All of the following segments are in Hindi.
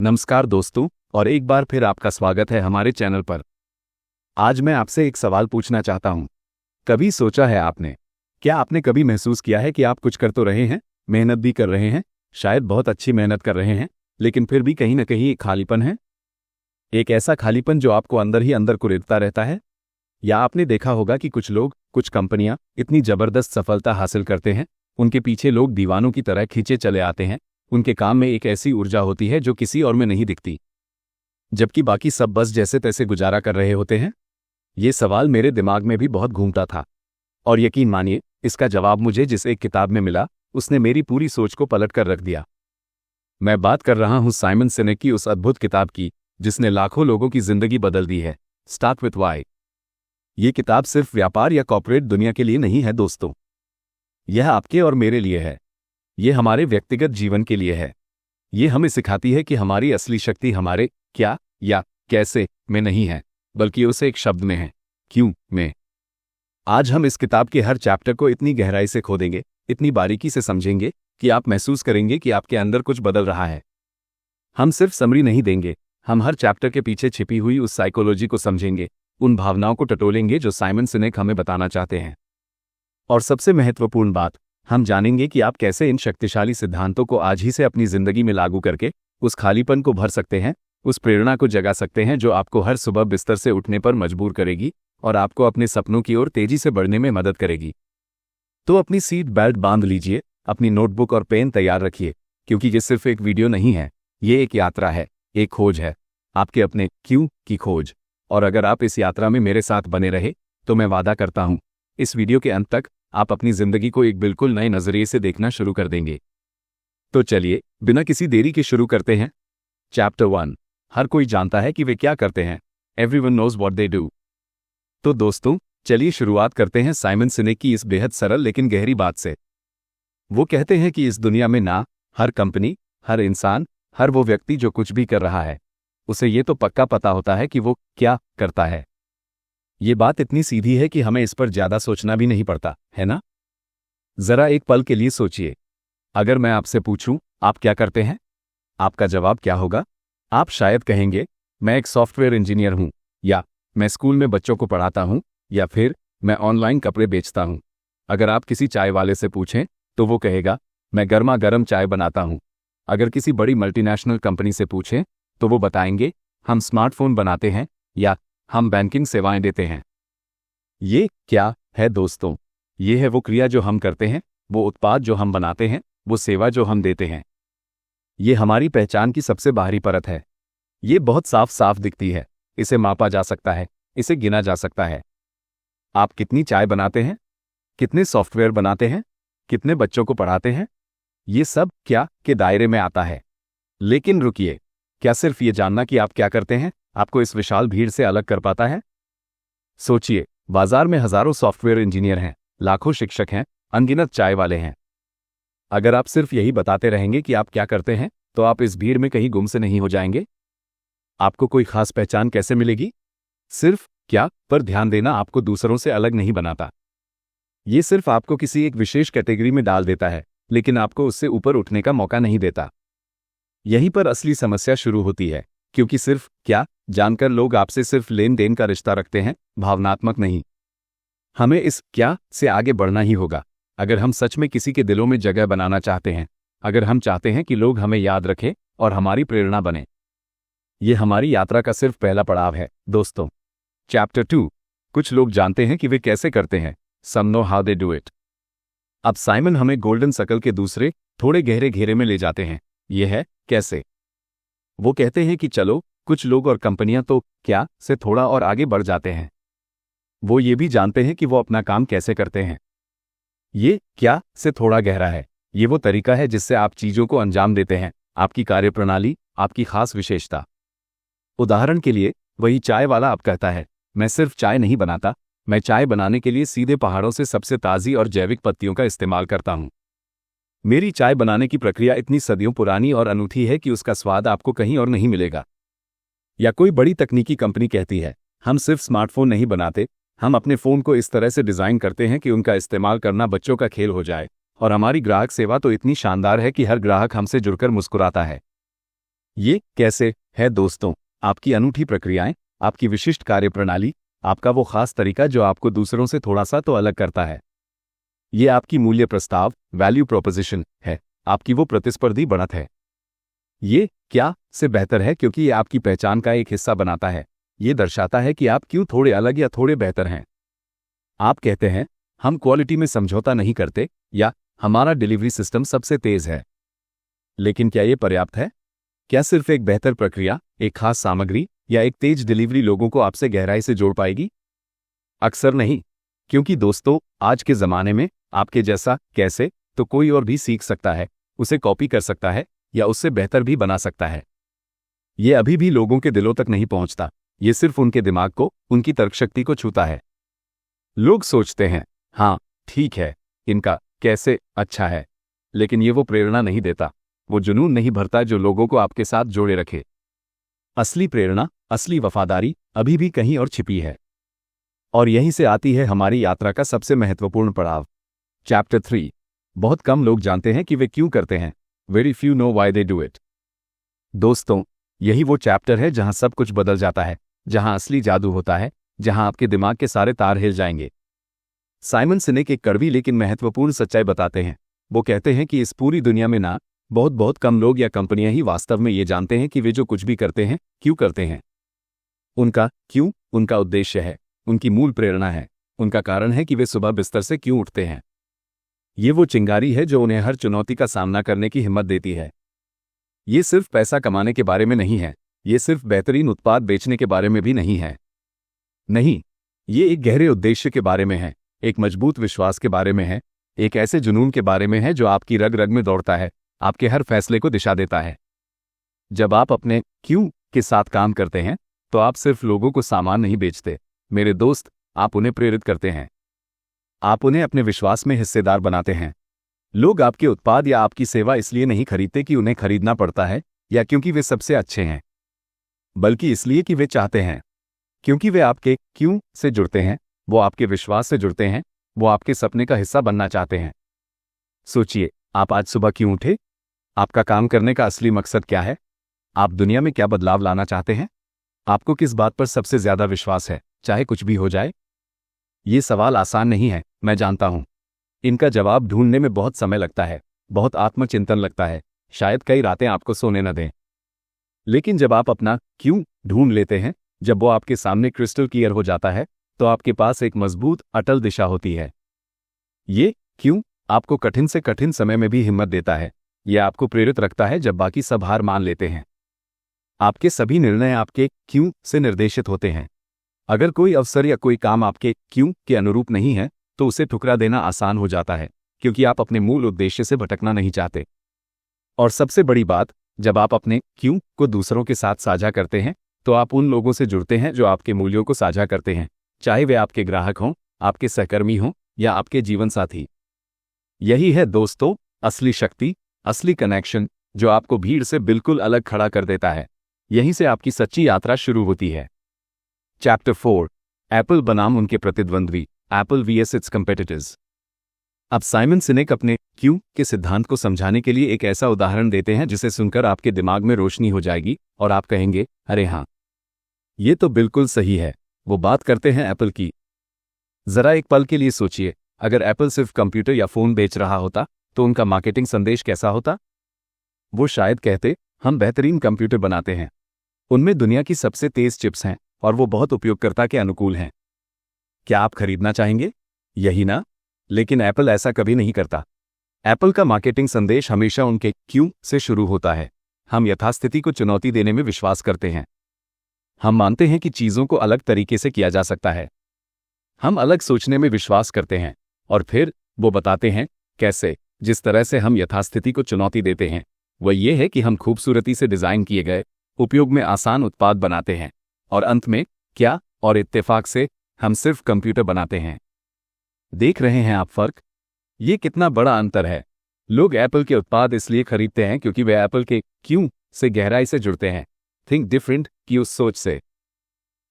नमस्कार दोस्तों, और एक बार फिर आपका स्वागत है हमारे चैनल पर। आज मैं आपसे एक सवाल पूछना चाहता हूं। कभी सोचा है आपने, क्या आपने कभी महसूस किया है कि आप कुछ कर तो रहे हैं, मेहनत भी कर रहे हैं, शायद बहुत अच्छी मेहनत कर रहे हैं, लेकिन फिर भी कहीं ना कहीं एक खालीपन है। एक ऐसा खालीपन जो आपको अंदर ही अंदर कुरेदता रहता है। या आपने देखा होगा कि कुछ लोग, कुछ कंपनियां इतनी जबरदस्त सफलता हासिल करते हैं, उनके पीछे लोग दीवानों की तरह खींचे चले आते हैं। उनके काम में एक ऐसी ऊर्जा होती है जो किसी और में नहीं दिखती, जबकि बाकी सब बस जैसे तैसे गुजारा कर रहे होते हैं। ये सवाल मेरे दिमाग में भी बहुत घूमता था, और यकीन मानिए, इसका जवाब मुझे जिस एक किताब में मिला, उसने मेरी पूरी सोच को पलट कर रख दिया। मैं बात कर रहा हूं साइमन सिनेक की उस अद्भुत किताब की जिसने लाखों लोगों की जिंदगी बदल दी है, स्टार्ट विथ व्हाई। ये किताब सिर्फ व्यापार या कॉर्पोरेट दुनिया के लिए नहीं है दोस्तों, यह आपके और मेरे लिए है। ये हमारे व्यक्तिगत जीवन के लिए है। ये हमें सिखाती है कि हमारी असली शक्ति हमारे क्या या कैसे में नहीं है, बल्कि उसे एक शब्द में है, क्यों में। आज हम इस किताब के हर चैप्टर को इतनी गहराई से खोदेंगे, इतनी बारीकी से समझेंगे कि आप महसूस करेंगे कि आपके अंदर कुछ बदल रहा है। हम सिर्फ समरी नहीं देंगे, हम हर चैप्टर के पीछे छिपी हुई उस साइकोलॉजी को समझेंगे, उन भावनाओं को टटोलेंगे जो साइमन सिनेक हमें बताना चाहते हैं। और सबसे महत्वपूर्ण बात, हम जानेंगे कि आप कैसे इन शक्तिशाली सिद्धांतों को आज ही से अपनी जिंदगी में लागू करके उस खालीपन को भर सकते हैं, उस प्रेरणा को जगा सकते हैं जो आपको हर सुबह बिस्तर से उठने पर मजबूर करेगी और आपको अपने सपनों की ओर तेजी से बढ़ने में मदद करेगी। तो अपनी सीट बेल्ट बांध लीजिए, अपनी नोटबुक और पेन तैयार रखिए, क्योंकि ये सिर्फ एक वीडियो नहीं है, ये एक यात्रा है, एक खोज है, आपके अपने क्यों की खोज। और अगर आप इस यात्रा में मेरे साथ बने रहे तो मैं वादा करता हूं, इस वीडियो के अंत तक आप अपनी जिंदगी को एक बिल्कुल नए नजरिए से देखना शुरू कर देंगे। तो चलिए, बिना किसी देरी के शुरू करते हैं। चैप्टर 1, हर कोई जानता है कि वे क्या करते हैं। Everyone knows what they do. तो दोस्तों, चलिए शुरुआत करते हैं साइमन सिनेक की इस बेहद सरल लेकिन गहरी बात से। वो कहते हैं कि इस दुनिया में ना हर कंपनी, हर इंसान, हर वो व्यक्ति जो कुछ भी कर रहा है, उसे ये तो पक्का पता होता है कि वो क्या करता है। ये बात इतनी सीधी है कि हमें इस पर ज्यादा सोचना भी नहीं पड़ता, है ना? जरा एक पल के लिए सोचिए, अगर मैं आपसे पूछूं आप क्या करते हैं, आपका जवाब क्या होगा? आप शायद कहेंगे, मैं एक सॉफ्टवेयर इंजीनियर हूं, या मैं स्कूल में बच्चों को पढ़ाता हूं, या फिर मैं ऑनलाइन कपड़े बेचता हूं। अगर आप किसी चाय वाले से पूछें तो वो कहेगा, मैं गर्मा गर्म चाय बनाता हूं। अगर किसी बड़ी मल्टीनेशनल कंपनी से पूछें तो वो बताएंगे, हम स्मार्टफोन बनाते हैं, या हम बैंकिंग सेवाएं देते हैं। ये क्या है दोस्तों? ये है वो क्रिया जो हम करते हैं, वो उत्पाद जो हम बनाते हैं, वो सेवा जो हम देते हैं। ये हमारी पहचान की सबसे बाहरी परत है। ये बहुत साफ साफ दिखती है, इसे मापा जा सकता है, इसे गिना जा सकता है। आप कितनी चाय बनाते हैं, कितने सॉफ्टवेयर बनाते हैं, कितने बच्चों को पढ़ाते हैं, ये सब क्या के दायरे में आता है। लेकिन रुकिए, क्या सिर्फ ये जानना कि आप क्या करते हैं आपको इस विशाल भीड़ से अलग कर पाता है? सोचिए, बाजार में हजारों सॉफ्टवेयर इंजीनियर हैं, लाखों शिक्षक हैं, अनगिनत चाय वाले हैं। अगर आप सिर्फ यही बताते रहेंगे कि आप क्या करते हैं, तो आप इस भीड़ में कहीं गुम से नहीं हो जाएंगे? आपको कोई खास पहचान कैसे मिलेगी? सिर्फ क्या पर ध्यान देना आपको दूसरों से अलग नहीं बनाता। ये सिर्फ आपको किसी एक विशेष कैटेगरी में डाल देता है, लेकिन आपको उससे ऊपर उठने का मौका नहीं देता। यहीं पर असली समस्या शुरू होती है, क्योंकि सिर्फ क्या जानकर लोग आपसे सिर्फ लेन देन का रिश्ता रखते हैं, भावनात्मक नहीं। हमें इस क्या से आगे बढ़ना ही होगा, अगर हम सच में किसी के दिलों में जगह बनाना चाहते हैं, अगर हम चाहते हैं कि लोग हमें याद रखें और हमारी प्रेरणा बने। यह हमारी यात्रा का सिर्फ पहला पड़ाव है दोस्तों। चैप्टर 2, कुछ लोग जानते हैं कि वे कैसे करते हैं, some know how they do it. अब साइमन हमें गोल्डन सर्कल के दूसरे थोड़े गहरे घेरे में ले जाते हैं। यह है कैसे। वो कहते हैं कि चलो, कुछ लोग और कंपनियां तो क्या से थोड़ा और आगे बढ़ जाते हैं। वो ये भी जानते हैं कि वो अपना काम कैसे करते हैं। ये क्या से थोड़ा गहरा है। ये वो तरीका है जिससे आप चीजों को अंजाम देते हैं, आपकी कार्यप्रणाली, आपकी खास विशेषता। उदाहरण के लिए, वही चाय वाला अब कहता है, मैं सिर्फ चाय नहीं बनाता, मैं चाय बनाने के लिए सीधे पहाड़ों से सबसे ताज़ी और जैविक पत्तियों का इस्तेमाल करता हूं। मेरी चाय बनाने की प्रक्रिया इतनी सदियों पुरानी और अनूठी है कि उसका स्वाद आपको कहीं और नहीं मिलेगा। या कोई बड़ी तकनीकी कंपनी कहती है, हम सिर्फ स्मार्टफोन नहीं बनाते, हम अपने फ़ोन को इस तरह से डिज़ाइन करते हैं कि उनका इस्तेमाल करना बच्चों का खेल हो जाए, और हमारी ग्राहक सेवा तो इतनी शानदार है कि हर ग्राहक हमसे जुड़कर मुस्कुराता है। ये कैसे है दोस्तों? आपकी अनूठी प्रक्रियाएं, आपकी विशिष्ट कार्यप्रणाली, आपका वो खास तरीका जो आपको दूसरों से थोड़ा सा तो अलग करता है। ये आपकी मूल्य प्रस्ताव, वैल्यू प्रोपोजिशन है, आपकी वो प्रतिस्पर्धी बढ़त है। ये क्या से बेहतर है क्योंकि ये आपकी पहचान का एक हिस्सा बनाता है। ये दर्शाता है कि आप क्यों थोड़े अलग या थोड़े बेहतर हैं। आप कहते हैं, हम क्वालिटी में समझौता नहीं करते, या हमारा डिलीवरी सिस्टम सबसे तेज है। लेकिन क्या ये पर्याप्त है? क्या सिर्फ एक बेहतर प्रक्रिया, एक खास सामग्री या एक तेज डिलीवरी लोगों को आपसे गहराई से जोड़ पाएगी? अक्सर नहीं, क्योंकि दोस्तों, आज के ज़माने में आपके जैसा कैसे तो कोई और भी सीख सकता है, उसे कॉपी कर सकता है या उससे बेहतर भी बना सकता है। ये अभी भी लोगों के दिलों तक नहीं पहुंचता, ये सिर्फ उनके दिमाग को, उनकी तर्कशक्ति को छूता है। लोग सोचते हैं, हाँ ठीक है, इनका कैसे अच्छा है, लेकिन ये वो प्रेरणा नहीं देता, वो जुनून नहीं भरता जो लोगों को आपके साथ जोड़े रखे। असली प्रेरणा, असली वफादारी अभी भी कहीं और छिपी है। और यहीं से आती है हमारी यात्रा का सबसे महत्वपूर्ण पड़ाव, चैप्टर 3। बहुत कम लोग जानते हैं कि वे क्यों करते हैं। Very few know why they do it. दोस्तों, यही वो चैप्टर है जहां सब कुछ बदल जाता है, जहां असली जादू होता है, जहां आपके दिमाग के सारे तार हिल जाएंगे। साइमन सिनेक एक कड़वी लेकिन महत्वपूर्ण सच्चाई बताते हैं। वो कहते हैं कि इस पूरी दुनिया में ना बहुत बहुत कम लोग या कंपनियां ही वास्तव में ये जानते हैं कि वे जो कुछ भी करते हैं क्यों करते हैं। उनका क्यों उनका उद्देश्य है, उनकी मूल प्रेरणा है, उनका कारण है कि वे सुबह बिस्तर से क्यों उठते हैं। ये वो चिंगारी है जो उन्हें हर चुनौती का सामना करने की हिम्मत देती है। ये सिर्फ पैसा कमाने के बारे में नहीं है, ये सिर्फ बेहतरीन उत्पाद बेचने के बारे में भी नहीं है। नहीं, ये एक गहरे उद्देश्य के बारे में है, एक मजबूत विश्वास के बारे में है, एक ऐसे जुनून के बारे में है जो आपकी रग रग में दौड़ता है, आपके हर फैसले को दिशा देता है। जब आप अपने क्यों के साथ काम करते हैं तो आप सिर्फ लोगों को सामान नहीं बेचते मेरे दोस्त, आप उन्हें प्रेरित करते हैं। आप उन्हें अपने विश्वास में हिस्सेदार बनाते हैं। लोग आपके उत्पाद या आपकी सेवा इसलिए नहीं खरीदते कि उन्हें खरीदना पड़ता है या क्योंकि वे सबसे अच्छे हैं, बल्कि इसलिए कि वे चाहते हैं, क्योंकि वे आपके क्यों से जुड़ते हैं, वो आपके विश्वास से जुड़ते हैं, वो आपके सपने का हिस्सा बनना चाहते हैं। सोचिए, आप आज सुबह क्यों उठे? आपका काम करने का असली मकसद क्या है? आप दुनिया में क्या बदलाव लाना चाहते हैं? आपको किस बात पर सबसे ज्यादा विश्वास है, चाहे कुछ भी हो जाए? ये सवाल आसान नहीं है, मैं जानता हूं। इनका जवाब ढूंढने में बहुत समय लगता है, बहुत आत्मचिंतन लगता है, शायद कई रातें आपको सोने न दें। लेकिन जब आप अपना क्यों ढूंढ लेते हैं, जब वो आपके सामने क्रिस्टल क्लियर हो जाता है, तो आपके पास एक मजबूत, अटल दिशा होती है। ये क्यों आपको कठिन से कठिन समय में भी हिम्मत देता है। यह आपको प्रेरित रखता है जब बाकी सब हार मान लेते हैं। आपके सभी निर्णय आपके क्यों से निर्देशित होते हैं। अगर कोई अवसर या कोई काम आपके क्यों के अनुरूप नहीं है तो उसे ठुकरा देना आसान हो जाता है, क्योंकि आप अपने मूल उद्देश्य से भटकना नहीं चाहते। और सबसे बड़ी बात, जब आप अपने क्यों को दूसरों के साथ साझा करते हैं तो आप उन लोगों से जुड़ते हैं जो आपके मूल्यों को साझा करते हैं, चाहे वे आपके ग्राहक हों, आपके सहकर्मी हों या आपके जीवन साथी। यही है दोस्तों असली शक्ति, असली कनेक्शन, जो आपको भीड़ से बिल्कुल अलग खड़ा कर देता है। यहीं से आपकी सच्ची यात्रा शुरू होती है। चैप्टर 4, एप्पल बनाम उनके प्रतिद्वंद्वी, एप्पल वीएस इट्स कंपेटिटर्स। अब साइमन सिनेक अपने क्यों के सिद्धांत को समझाने के लिए एक ऐसा उदाहरण देते हैं जिसे सुनकर आपके दिमाग में रोशनी हो जाएगी और आप कहेंगे, अरे हाँ, ये तो बिल्कुल सही है। वो बात करते हैं एप्पल की। जरा एक पल के लिए सोचिए, अगर एप्पल सिर्फ कंप्यूटर या फोन बेच रहा होता तो उनका मार्केटिंग संदेश कैसा होता? वो शायद कहते, हम बेहतरीन कंप्यूटर बनाते हैं, उनमें दुनिया की सबसे तेज चिप्स हैं और वो बहुत उपयोगकर्ता के अनुकूल हैं। क्या आप खरीदना चाहेंगे? यही ना? लेकिन एप्पल ऐसा कभी नहीं करता। एप्पल का मार्केटिंग संदेश हमेशा उनके क्यों से शुरू होता है। हम यथास्थिति को चुनौती देने में विश्वास करते हैं। हम मानते हैं कि चीज़ों को अलग तरीके से किया जा सकता है। हम अलग सोचने में विश्वास करते हैं और फिर वो बताते हैं कैसे। जिस तरह से हम यथास्थिति को चुनौती देते हैं वह ये है कि हम खूबसूरती से डिज़ाइन किए गए, उपयोग में आसान उत्पाद बनाते हैं और अंत में क्या और इत्तेफाक से हम सिर्फ कंप्यूटर बनाते हैं। देख रहे हैं आप फर्क? ये कितना बड़ा अंतर है। लोग एप्पल के उत्पाद इसलिए खरीदते हैं क्योंकि वे एप्पल के क्यों से गहराई से जुड़ते हैं, थिंक डिफरेंट की उस सोच से।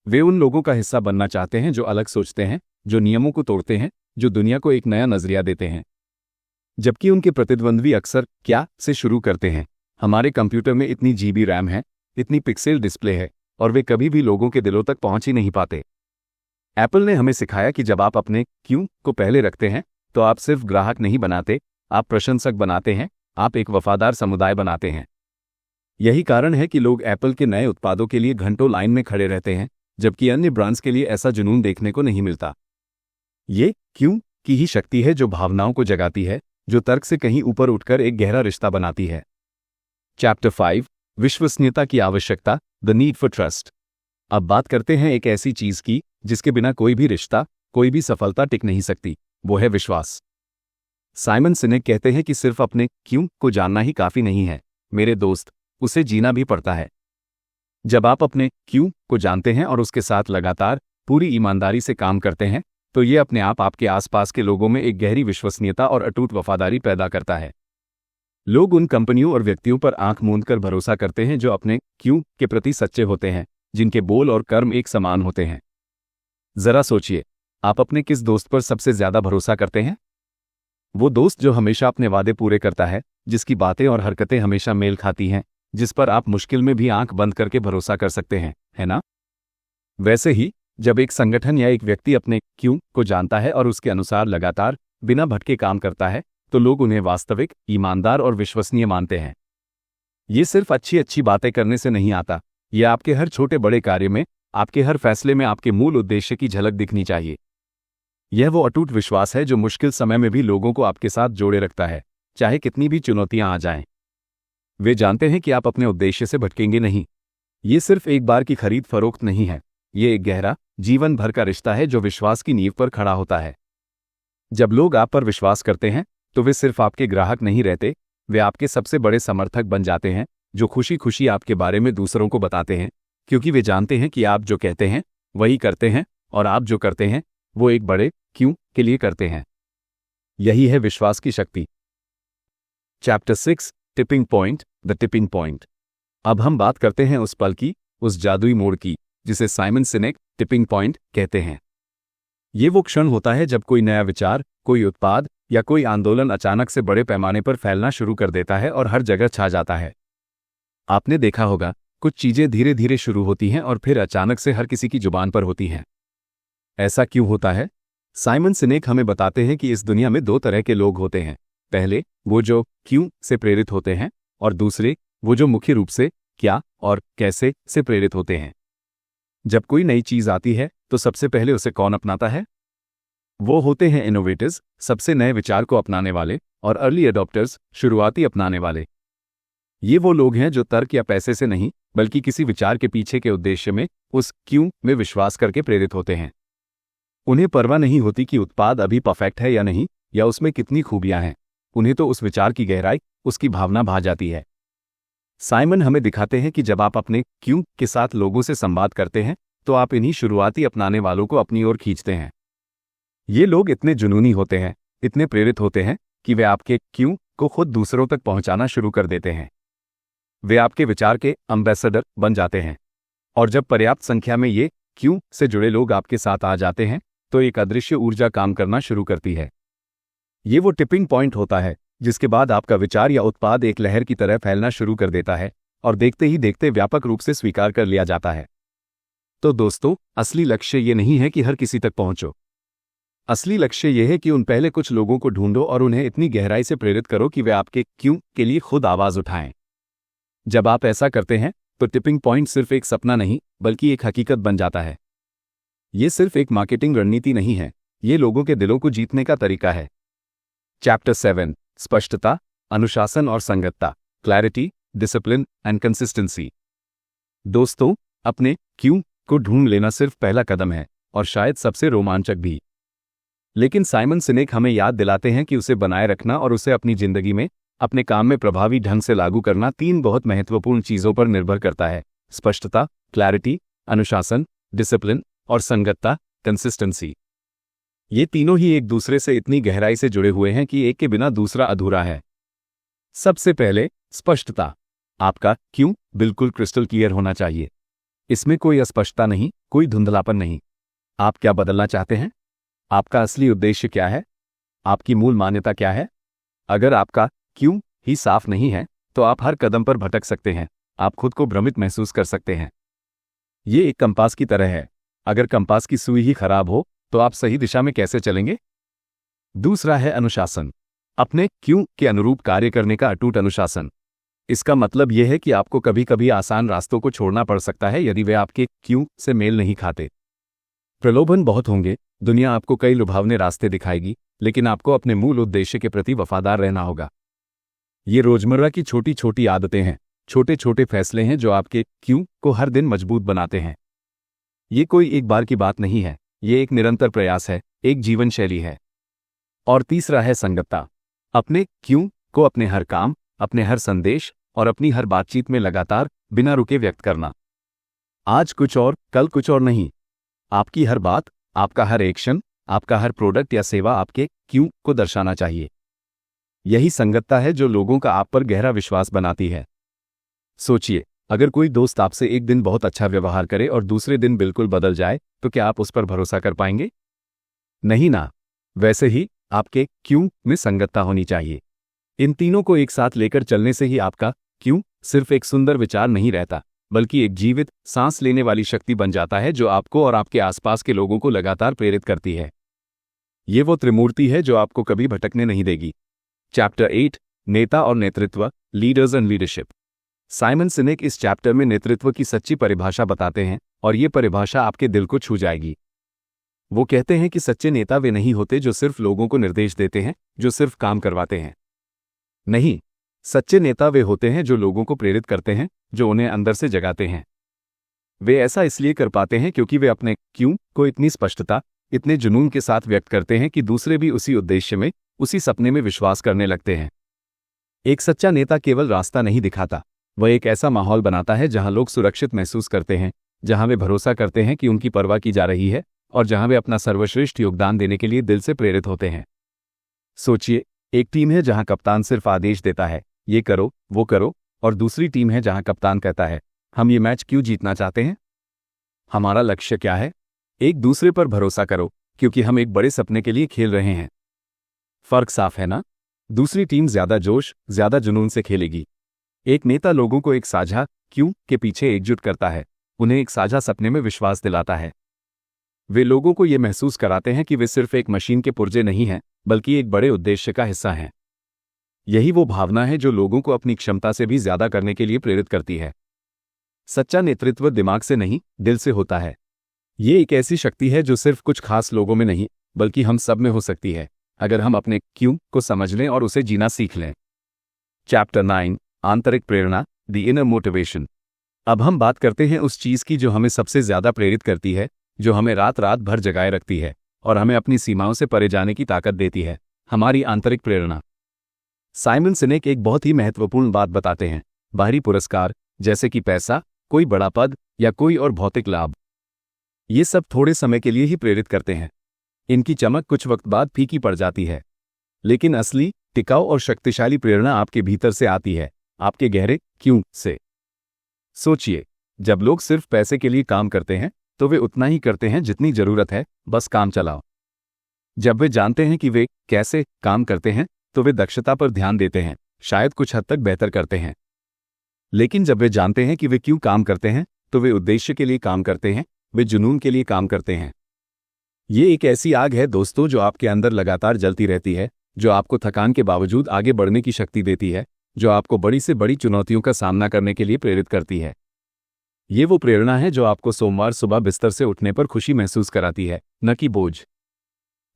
वे उन लोगों का हिस्सा बनना चाहते हैं जो अलग सोचते हैं, जो नियमों को तोड़ते हैं, जो दुनिया को एक नया नजरिया देते हैं। जबकि उनके प्रतिद्वंद्वी अक्सर क्या से शुरू करते हैं, थिंक डिफरेंट की उस सोच से। वे उन लोगों का हिस्सा बनना चाहते हैं जो अलग सोचते हैं, जो नियमों को तोड़ते हैं, जो दुनिया को एक नया नजरिया देते हैं। जबकि उनके प्रतिद्वंद्वी अक्सर क्या से शुरू करते हैं, हमारे कंप्यूटर में इतनी जीबी रैम है, इतनी पिक्सेल डिस्प्ले है, और वे कभी भी लोगों के दिलों तक पहुंच ही नहीं पाते। एप्पल ने हमें सिखाया कि जब आप अपने क्यों को पहले रखते हैं तो आप सिर्फ ग्राहक नहीं बनाते, आप प्रशंसक बनाते हैं, आप एक वफादार समुदाय बनाते हैं। यही कारण है कि लोग एप्पल के नए उत्पादों के लिए घंटों लाइन में खड़े रहते हैं, जबकि अन्य ब्रांड्स के लिए ऐसा जुनून देखने को नहीं मिलता। ये क्यों की ही शक्ति है जो भावनाओं को जगाती है, जो तर्क से कहीं ऊपर उठकर एक गहरा रिश्ता बनाती है। चैप्टर 5, विश्वसनीयता की आवश्यकता, द नीड फॉर ट्रस्ट। अब बात करते हैं एक ऐसी चीज की जिसके बिना कोई भी रिश्ता, कोई भी सफलता टिक नहीं सकती, वो है विश्वास। साइमन सिनेक कहते हैं कि सिर्फ अपने क्यों को जानना ही काफी नहीं है मेरे दोस्त, उसे जीना भी पड़ता है। जब आप अपने क्यों को जानते हैं और उसके साथ लगातार पूरी ईमानदारी से काम करते हैं तो ये अपने आप आपके आसपास के लोगों में एक गहरी विश्वसनीयता और अटूट वफादारी पैदा करता है। लोग उन कंपनियों और व्यक्तियों पर आंख मूंद कर भरोसा करते हैं जो अपने क्यों के प्रति सच्चे होते हैं, जिनके बोल और कर्म एक समान होते हैं। जरा सोचिए, आप अपने किस दोस्त पर सबसे ज्यादा भरोसा करते हैं? वो दोस्त जो हमेशा अपने वादे पूरे करता है, जिसकी बातें और हरकतें हमेशा मेल खाती हैं, जिस पर आप मुश्किल में भी आंख बंद करके भरोसा कर सकते हैं, है ना? वैसे ही जब एक संगठन या एक व्यक्ति अपने क्यों को जानता है और उसके अनुसार लगातार बिना भटके काम करता है तो लोग उन्हें वास्तविक, ईमानदार और विश्वसनीय मानते हैं। ये सिर्फ अच्छी अच्छी बातें करने से नहीं आता, ये आपके हर छोटे बड़े कार्य में, आपके हर फैसले में आपके मूल उद्देश्य की झलक दिखनी चाहिए। यह वो अटूट विश्वास है जो मुश्किल समय में भी लोगों को आपके साथ जोड़े रखता है, चाहे कितनी भी चुनौतियां आ जाएं। वे जानते हैं कि आप अपने उद्देश्य से भटकेंगे नहीं। ये सिर्फ एक बार की खरीद फरोख्त नहीं है, ये एक गहरा, जीवन भर का रिश्ता है जो विश्वास की नींव पर खड़ा होता है। जब लोग आप पर विश्वास करते हैं तो वे सिर्फ आपके ग्राहक नहीं रहते, वे आपके सबसे बड़े समर्थक बन जाते हैं, जो खुशी खुशी आपके बारे में दूसरों को बताते हैं, क्योंकि वे जानते हैं कि आप जो कहते हैं वही करते हैं, और आप जो करते हैं वो एक बड़े क्यों के लिए करते हैं। यही है विश्वास की शक्ति। Chapter 6, tipping point, the tipping point. अब हम बात करते हैं उस पल की, उस जादुई मोड़ की, जिसे साइमन सिनेक टिपिंग पॉइंट कहते हैं। ये वो क्षण होता है जब कोई नया विचार, कोई उत्पाद या कोई आंदोलन अचानक से बड़े पैमाने पर फैलना शुरू कर देता है और हर जगह छा जाता है। आपने देखा होगा, कुछ चीजें धीरे धीरे शुरू होती हैं और फिर अचानक से हर किसी की जुबान पर होती हैं। ऐसा क्यों होता है? साइमन सिनेक हमें बताते हैं कि इस दुनिया में दो तरह के लोग होते हैं। पहले वो जो क्यों से प्रेरित होते हैं, और दूसरे वो जो मुख्य रूप से क्या और कैसे से प्रेरित होते हैं। जब कोई नई चीज आती है तो सबसे पहले उसे कौन अपनाता है? वो होते हैं इनोवेटर्स, सबसे नए विचार को अपनाने वाले, और अर्ली अडॉप्टर्स, शुरुआती अपनाने वाले। ये वो लोग हैं जो तर्क या पैसे से नहीं, बल्कि किसी विचार के पीछे के उद्देश्य में, उस क्यों में विश्वास करके प्रेरित होते हैं। उन्हें परवाह नहीं होती कि उत्पाद अभी परफेक्ट है या नहीं, या उसमें कितनी खूबियां हैं। उन्हें तो उस विचार की गहराई, उसकी भावना भा जाती है। साइमन हमें दिखाते हैं कि जब आप अपने क्यों के साथ लोगों से संवाद करते हैं तो आप इन्हीं शुरुआती अपनाने वालों को अपनी ओर खींचते हैं। ये लोग इतने जुनूनी होते हैं, इतने प्रेरित होते हैं कि वे आपके क्यों को खुद दूसरों तक पहुंचाना शुरू कर देते हैं। वे आपके विचार के एम्बेसडर बन जाते हैं, और जब पर्याप्त संख्या में ये क्यों से जुड़े लोग आपके साथ आ जाते हैं तो एक अदृश्य ऊर्जा काम करना शुरू करती है। ये वो टिपिंग पॉइंट होता है जिसके बाद आपका विचार या उत्पाद एक लहर की तरह फैलना शुरू कर देता है और देखते ही देखते व्यापक रूप से स्वीकार कर लिया जाता है। तो दोस्तों, असली लक्ष्य ये नहीं है कि हर किसी तक पहुंचो। असली लक्ष्य यह है कि उन पहले कुछ लोगों को ढूंढो और उन्हें इतनी गहराई से प्रेरित करो कि वे आपके क्यों के लिए खुद आवाज उठाएं। जब आप ऐसा करते हैं तो टिपिंग पॉइंट सिर्फ एक सपना नहीं, बल्कि एक हकीकत बन जाता है। ये सिर्फ एक मार्केटिंग रणनीति नहीं है, ये लोगों के दिलों को जीतने का तरीका है। चैप्टर 7, स्पष्टता, अनुशासन और संगतता, क्लैरिटी, डिसिप्लिन एंड कंसिस्टेंसी। दोस्तों, अपने क्यों को ढूंढ लेना सिर्फ पहला कदम है, और शायद सबसे रोमांचक भी। लेकिन साइमन सिनेक हमें याद दिलाते हैं कि उसे बनाए रखना और उसे अपनी जिंदगी में, अपने काम में प्रभावी ढंग से लागू करना 3 बहुत महत्वपूर्ण चीजों पर निर्भर करता है: स्पष्टता, क्लैरिटी, अनुशासन, डिसिप्लिन, और संगतता, कंसिस्टेंसी। ये तीनों ही एक दूसरे से इतनी गहराई से जुड़े हुए हैं कि एक के बिना दूसरा अधूरा है। सबसे पहले, स्पष्टता। आपका क्यों बिल्कुल क्रिस्टल क्लियर होना चाहिए। इसमें कोई अस्पष्टता नहीं, कोई धुंधलापन नहीं। आप क्या बदलना चाहते हैं? आपका असली उद्देश्य क्या है? आपकी मूल मान्यता क्या है? अगर आपका क्यों ही साफ नहीं है तो आप हर कदम पर भटक सकते हैं, आप खुद को भ्रमित महसूस कर सकते हैं। ये एक कंपास की तरह है, अगर कंपास की सुई ही खराब हो तो आप सही दिशा में कैसे चलेंगे? दूसरा है अनुशासन, अपने क्यों के अनुरूप कार्य करने का अटूट अनुशासन। इसका मतलब यह है कि आपको कभी कभी आसान रास्तों को छोड़ना पड़ सकता है यदि वे आपके क्यों से मेल नहीं खाते। प्रलोभन बहुत होंगे, दुनिया आपको कई लुभावने रास्ते दिखाएगी, लेकिन आपको अपने मूल उद्देश्य के प्रति वफादार रहना होगा। ये रोजमर्रा की छोटी छोटी आदतें हैं, छोटे छोटे फैसले हैं जो आपके क्यों को हर दिन मजबूत बनाते हैं। ये कोई एक बार की बात नहीं है, ये एक निरंतर प्रयास है, एक जीवन शैली है। और तीसरा है संगतता, अपने क्यों को अपने हर काम, अपने हर संदेश और अपनी हर बातचीत में लगातार बिना रुके व्यक्त करना। आज कुछ और कल कुछ और नहीं। आपकी हर बात, आपका हर एक्शन, आपका हर प्रोडक्ट या सेवा आपके क्यों को दर्शाना चाहिए। यही संगतता है जो लोगों का आप पर गहरा विश्वास बनाती है। सोचिए, अगर कोई दोस्त आपसे एक दिन बहुत अच्छा व्यवहार करे और दूसरे दिन बिल्कुल बदल जाए, तो क्या आप उस पर भरोसा कर पाएंगे? नहीं ना। वैसे ही आपके क्यों में संगतता होनी चाहिए। इन तीनों को एक साथ लेकर चलने से ही आपका क्यों सिर्फ एक सुंदर विचार नहीं रहता, बल्कि एक जीवित, सांस लेने वाली शक्ति बन जाता है जो आपको और आपके आसपास के लोगों को लगातार प्रेरित करती है। ये वो त्रिमूर्ति है जो आपको कभी भटकने नहीं देगी। चैप्टर 8, नेता और नेतृत्व, लीडर्स एंड लीडरशिप। साइमन सिनेक इस चैप्टर में नेतृत्व की सच्ची परिभाषा बताते हैं, और ये परिभाषा आपके दिल को छू जाएगी। वो कहते हैं कि सच्चे नेता वे नहीं होते जो सिर्फ लोगों को निर्देश देते हैं, जो सिर्फ काम करवाते हैं। नहीं, सच्चे नेता वे होते हैं जो लोगों को प्रेरित करते हैं, जो उन्हें अंदर से जगाते हैं। वे ऐसा इसलिए कर पाते हैं क्योंकि वे अपने क्यों को इतनी स्पष्टता, इतने जुनून के साथ व्यक्त करते हैं कि दूसरे भी उसी उद्देश्य में, उसी सपने में विश्वास करने लगते हैं। एक सच्चा नेता केवल रास्ता नहीं दिखाता, वह एक ऐसा माहौल बनाता है जहां लोग सुरक्षित महसूस करते हैं, जहां वे भरोसा करते हैं कि उनकी परवाह की जा रही है, और जहां वे अपना सर्वश्रेष्ठ योगदान देने के लिए दिल से प्रेरित होते हैं। सोचिए, एक टीम है जहां कप्तान सिर्फ आदेश देता है, ये करो, वो करो, और दूसरी टीम है जहां कप्तान कहता है, हम ये मैच क्यों जीतना चाहते हैं? हमारा लक्ष्य क्या है? एक दूसरे पर भरोसा करो, क्योंकि हम एक बड़े सपने के लिए खेल रहे हैं। फर्क साफ है ना? दूसरी टीम ज्यादा जोश, ज्यादा जुनून से खेलेगी। एक नेता लोगों को एक साझा क्यों के पीछे एकजुट करता है, उन्हें एक साझा सपने में विश्वास दिलाता है। वे लोगों को यह महसूस कराते हैं कि वे सिर्फ एक मशीन के पुर्जे नहीं हैं, बल्कि एक बड़े उद्देश्य का हिस्सा हैं। यही वो भावना है जो लोगों को अपनी क्षमता से भी ज्यादा करने के लिए प्रेरित करती है। सच्चा नेतृत्व दिमाग से नहीं, दिल से होता है। ये एक ऐसी शक्ति है जो सिर्फ कुछ खास लोगों में नहीं, बल्कि हम सब में हो सकती है, अगर हम अपने क्यों को समझ लें और उसे जीना सीख लें। चैप्टर 9, आंतरिक प्रेरणा, द इनर मोटिवेशन। अब हम बात करते हैं उस चीज की जो हमें सबसे ज्यादा प्रेरित करती है, जो हमें रात रात भर जगाए रखती है और हमें अपनी सीमाओं से परे जाने की ताकत देती है, हमारी आंतरिक प्रेरणा। साइमन सिनेक एक बहुत ही महत्वपूर्ण बात बताते हैं, बाहरी पुरस्कार, जैसे कि पैसा, कोई बड़ा पद या कोई और भौतिक लाभ, ये सब थोड़े समय के लिए ही प्रेरित करते हैं। इनकी चमक कुछ वक्त बाद फीकी पड़ जाती है, लेकिन असली, टिकाऊ और शक्तिशाली प्रेरणा आपके भीतर से आती है, आपके गहरे क्यों से। सोचिए, जब लोग सिर्फ पैसे के लिए काम करते हैं, तो वे उतना ही करते हैं जितनी जरूरत है, बस काम चलाओ। जब वे जानते हैं कि वे कैसे काम करते हैं, तो वे दक्षता पर ध्यान देते हैं, शायद कुछ हद तक बेहतर करते हैं। लेकिन जब वे जानते हैं कि वे क्यों काम करते हैं, तो वे उद्देश्य के लिए काम करते हैं, वे जुनून के लिए काम करते हैं। ये एक ऐसी आग है दोस्तों जो आपके अंदर लगातार जलती रहती है, जो आपको थकान के बावजूद आगे बढ़ने की शक्ति देती है, जो आपको बड़ी से बड़ी चुनौतियों का सामना करने के लिए प्रेरित करती है। ये वो प्रेरणा है जो आपको सोमवार सुबह बिस्तर से उठने पर खुशी महसूस कराती है, न कि बोझ।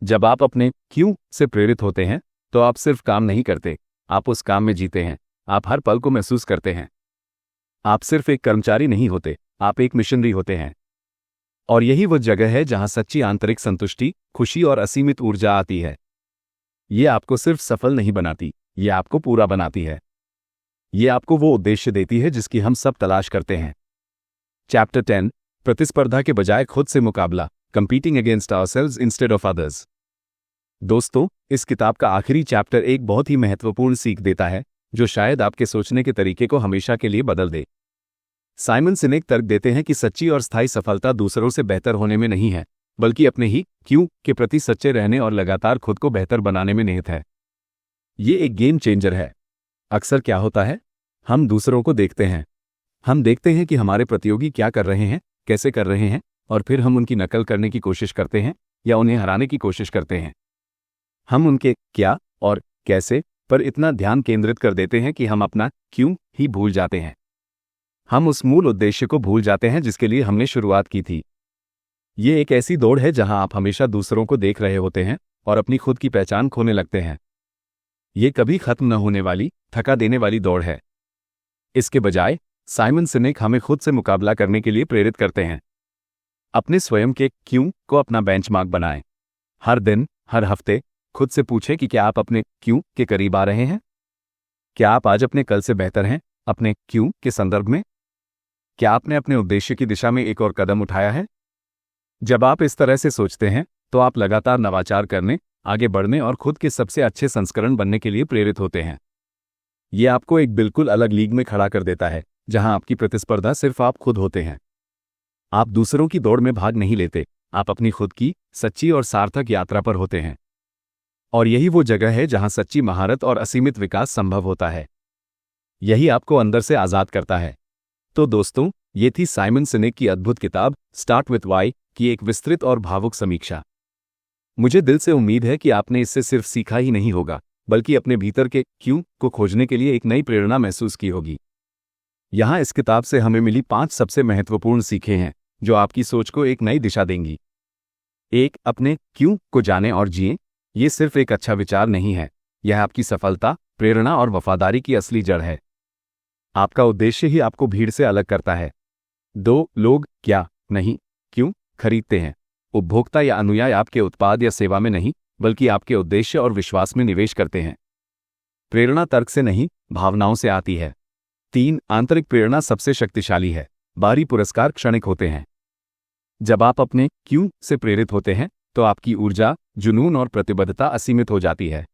जब आप अपने क्यों से प्रेरित होते हैं, तो आप सिर्फ काम नहीं करते, आप उस काम में जीते हैं, आप हर पल को महसूस करते हैं। आप सिर्फ एक कर्मचारी नहीं होते, आप एक मिशनरी होते हैं। और यही वो जगह है जहां सच्ची आंतरिक संतुष्टि, खुशी और असीमित ऊर्जा आती है। ये आपको सिर्फ सफल नहीं बनाती, ये आपको पूरा बनाती है। ये आपको वो उद्देश्य देती है जिसकी हम सब तलाश करते हैं। चैप्टर 10, प्रतिस्पर्धा के बजाय खुद से मुकाबला, competing against ourselves instead of others. दोस्तों, इस किताब का आखिरी चैप्टर एक बहुत ही महत्वपूर्ण सीख देता है, जो शायद आपके सोचने के तरीके को हमेशा के लिए बदल दे। साइमन सिनेक तर्क देते हैं कि सच्ची और स्थायी सफलता दूसरों से बेहतर होने में नहीं है, बल्कि अपने ही क्यों के प्रति सच्चे रहने और लगातार खुद को बेहतर बनाने में निहित है। ये एक गेम चेंजर है। अक्सर क्या होता है, हम दूसरों को देखते हैं। हम देखते हैं कि हमारे प्रतियोगी क्या कर रहे हैं, कैसे कर रहे हैं, और फिर हम उनकी नकल करने की कोशिश करते हैं या उन्हें हराने की कोशिश करते हैं। हम उनके क्या और कैसे पर इतना ध्यान केंद्रित कर देते हैं कि हम अपना क्यों ही भूल जाते हैं। हम उस मूल उद्देश्य को भूल जाते हैं जिसके लिए हमने शुरुआत की थी। ये एक ऐसी दौड़ है जहां आप हमेशा दूसरों को देख रहे होते हैं और अपनी खुद की पहचान खोने लगते हैं। ये कभी खत्म न होने वाली, थका देने वाली दौड़ है। इसके बजाय साइमन सिनेक हमें खुद से मुकाबला करने के लिए प्रेरित करते हैं। अपने स्वयं के क्यों को अपना बेंचमार्क बनाएं। हर दिन, हर हफ्ते खुद से पूछें कि क्या आप अपने क्यों के करीब आ रहे हैं। क्या आप आज अपने कल से बेहतर हैं अपने क्यों के संदर्भ में? क्या आपने अपने उद्देश्य की दिशा में एक और कदम उठाया है? जब आप इस तरह से सोचते हैं तो आप लगातार नवाचार करने, आगे बढ़ने और खुद के सबसे अच्छे संस्करण बनने के लिए प्रेरित होते हैं। ये आपको एक बिल्कुल अलग लीग में खड़ा कर देता है जहां आपकी प्रतिस्पर्धा सिर्फ आप खुद होते हैं। आप दूसरों की दौड़ में भाग नहीं लेते, आप अपनी खुद की सच्ची और सार्थक यात्रा पर होते हैं। और यही वो जगह है जहां सच्ची महारत और असीमित विकास संभव होता है। यही आपको अंदर से आजाद करता है। तो दोस्तों, ये थी साइमन सिनेक की अद्भुत किताब स्टार्ट विथ वाई की एक विस्तृत और भावुक समीक्षा। मुझे दिल से उम्मीद है कि आपने इससे सिर्फ सीखा ही नहीं होगा, बल्कि अपने भीतर के क्यों को खोजने के लिए एक नई प्रेरणा महसूस की होगी। यहाँ इस किताब से हमें मिली 5 सबसे महत्वपूर्ण सीखें हैं जो आपकी सोच को एक नई दिशा देंगी। 1. अपने क्यों को जानें और जिएं। ये सिर्फ एक अच्छा विचार नहीं है, यह आपकी सफलता, प्रेरणा और वफादारी की असली जड़ है। आपका उद्देश्य ही आपको भीड़ से अलग करता है। 2. लोग क्या, नहीं क्यों खरीदते हैं। उपभोक्ता या अनुयायी आपके उत्पाद या सेवा में नहीं, बल्कि आपके उद्देश्य और विश्वास में निवेश करते हैं। प्रेरणा तर्क से नहीं, भावनाओं से आती है। 3. आंतरिक प्रेरणा सबसे शक्तिशाली है, बाहरी पुरस्कार क्षणिक होते हैं। जब आप अपने क्यों से प्रेरित होते हैं तो आपकी ऊर्जा, जुनून और प्रतिबद्धता असीमित हो जाती है।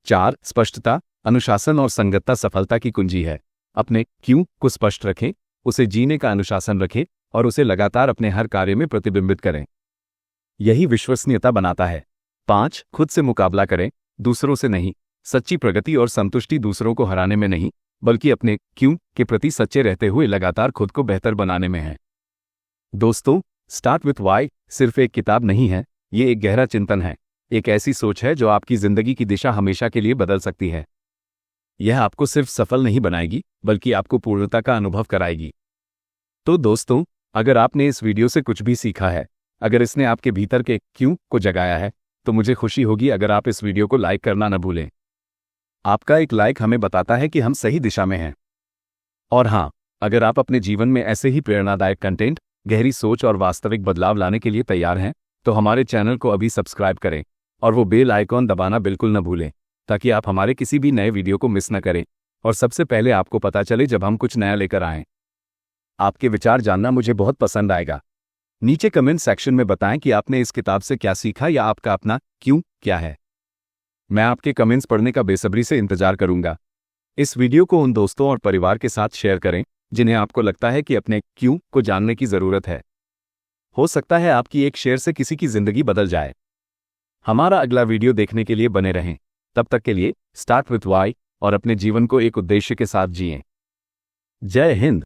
4. स्पष्टता, अनुशासन और संगतता सफलता की कुंजी है। अपने क्यों को स्पष्ट रखें, उसे जीने का अनुशासन रखें और उसे लगातार अपने हर कार्य में प्रतिबिंबित करें। यही विश्वसनीयता बनाता है। 5. खुद से मुकाबला करें, दूसरों से नहीं। सच्ची प्रगति और संतुष्टि दूसरों को हराने में नहीं, बल्कि अपने क्यों के प्रति सच्चे रहते हुए लगातार खुद को बेहतर बनाने में है। दोस्तों, स्टार्ट विथ वाई सिर्फ एक किताब नहीं है, ये एक गहरा चिंतन है, एक ऐसी सोच है जो आपकी जिंदगी की दिशा हमेशा के लिए बदल सकती है। यह आपको सिर्फ सफल नहीं बनाएगी, बल्कि आपको पूर्णता का अनुभव कराएगी। तो दोस्तों, अगर आपने इस वीडियो से कुछ भी सीखा है, अगर इसने आपके भीतर के क्यों को जगाया है, तो मुझे खुशी होगी अगर आप इस वीडियो को लाइक करना न भूलें। आपका एक लाइक हमें बताता है कि हम सही दिशा में हैं। और हाँ, अगर आप अपने जीवन में ऐसे ही प्रेरणादायक कंटेंट, गहरी सोच और वास्तविक बदलाव लाने के लिए तैयार हैं, तो हमारे चैनल को अभी सब्सक्राइब करें और वो बेल आइकॉन दबाना बिल्कुल न भूलें, ताकि आप हमारे किसी भी नए वीडियो को मिस न करें और सबसे पहले आपको पता चले जब हम कुछ नया लेकर आएं। आपके विचार जानना मुझे बहुत पसंद आएगा। नीचे कमेंट सेक्शन में बताएं कि आपने इस किताब से क्या सीखा या आपका अपना क्यों क्या है। मैं आपके कमेंट्स पढ़ने का बेसब्री से इंतजार करूंगा। इस वीडियो को उन दोस्तों और परिवार के साथ शेयर करें जिन्हें आपको लगता है कि अपने क्यों को जानने की जरूरत है। हो सकता है आपकी एक शेयर से किसी की जिंदगी बदल जाए। हमारा अगला वीडियो देखने के लिए बने रहें। तब तक के लिए स्टार्ट विथ वाई और अपने जीवन को एक उद्देश्य के साथ जिएं। जय हिंद।